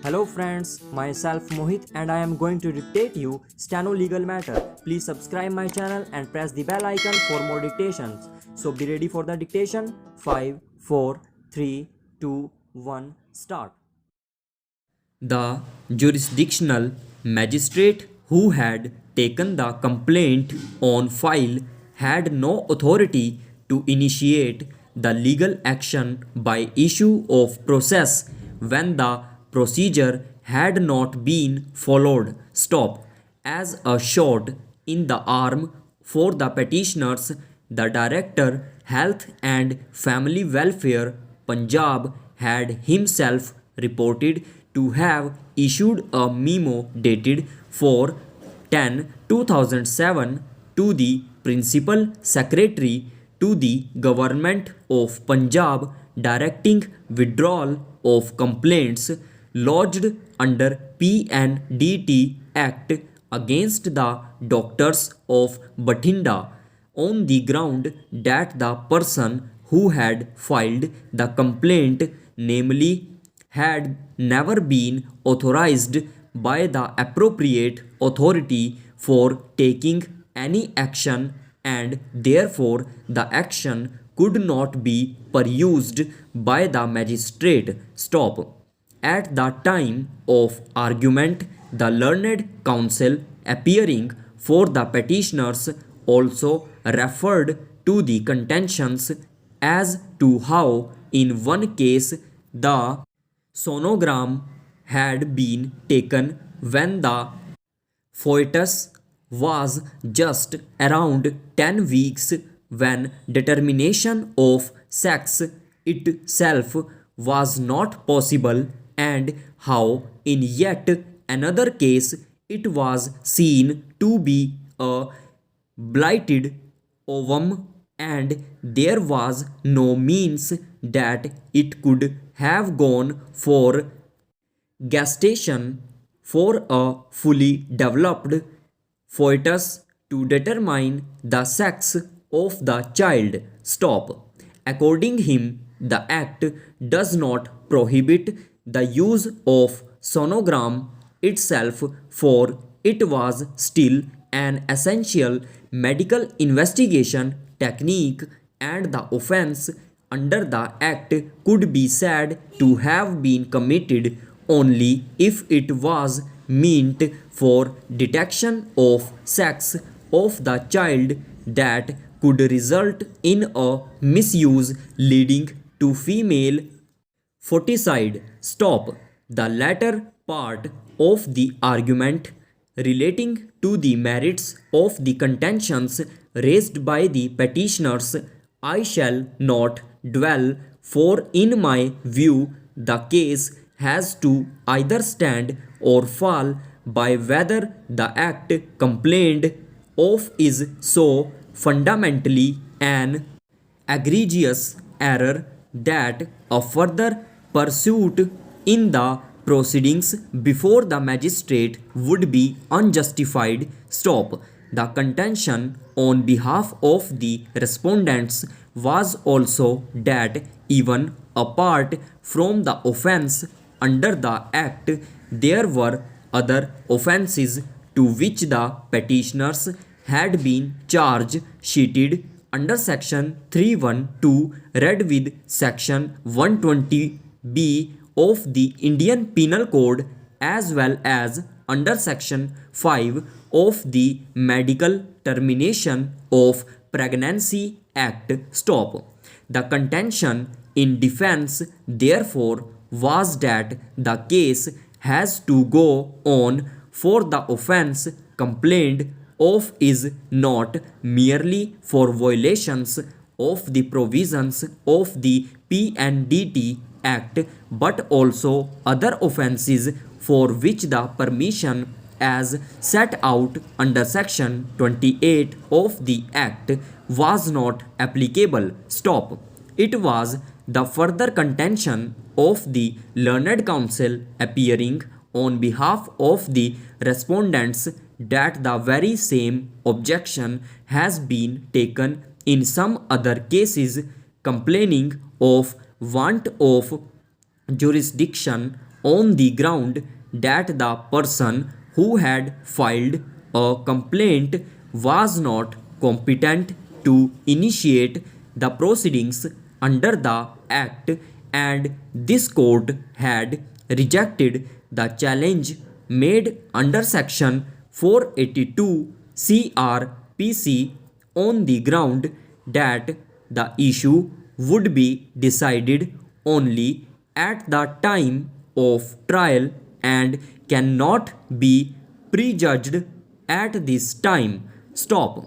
Hello friends, myself Mohit and I am going to dictate you Steno Legal Matter. Please subscribe my channel and press the bell icon for more dictations. So be ready for the dictation. 5, 4, 3, 2, 1, start. The jurisdictional magistrate who had taken the complaint on file had no authority to initiate the legal action by issue of process when the procedure had not been followed. Stop. As a shot in the arm for the petitioners, the Director, Health and Family Welfare, Punjab, had himself reported to have issued a memo dated 4/10/2007 to the Principal Secretary to the Government of Punjab directing withdrawal of complaints lodged under PNDT Act against the doctors of Bathinda on the ground that the person who had filed the complaint, namely, had never been authorized by the appropriate authority for taking any action, and therefore the action could not be pursued by the magistrate. Stop. At the time of argument, the learned counsel appearing for the petitioners also referred to the contentions as to how, in one case, the sonogram had been taken when the fetus was just around 10 weeks, when determination of sex itself was not possible, and how in yet another case it was seen to be a blighted ovum, and there was no means that it could have gone for gestation for a fully developed fetus to determine the sex of the child. Stop. According him, the act does not prohibit the use of sonogram itself, for it was still an essential medical investigation technique, and the offense under the act could be said to have been committed only if it was meant for detection of sex of the child that could result in a misuse leading to female foeticide. Stop. The latter part of the argument relating to the merits of the contentions raised by the petitioners I shall not dwell, for in my view the case has to either stand or fall by whether the act complained of is so fundamentally an egregious error that a further pursuit in the proceedings before the magistrate would be unjustified. Stop. The contention on behalf of the respondents was also that even apart from the offence under the Act, there were other offences to which the petitioners had been charged sheeted under section 312 read with section 120B of the Indian Penal Code, as well as under section 5 of the Medical Termination of Pregnancy Act. Stop. The contention in defense therefore was that the case has to go on, for the offense complained of is not merely for violations of the provisions of the PNDT Act, but also other offences for which the permission as set out under section 28 of the Act was not applicable. Stop. It was the further contention of the learned counsel appearing on behalf of the respondents that the very same objection has been taken in some other cases complaining of want of jurisdiction on the ground that the person who had filed a complaint was not competent to initiate the proceedings under the Act, and this court had rejected the challenge made under Section 482 CRPC on the ground that the issue would be decided only at the time of trial and cannot be prejudged at this time. Stop.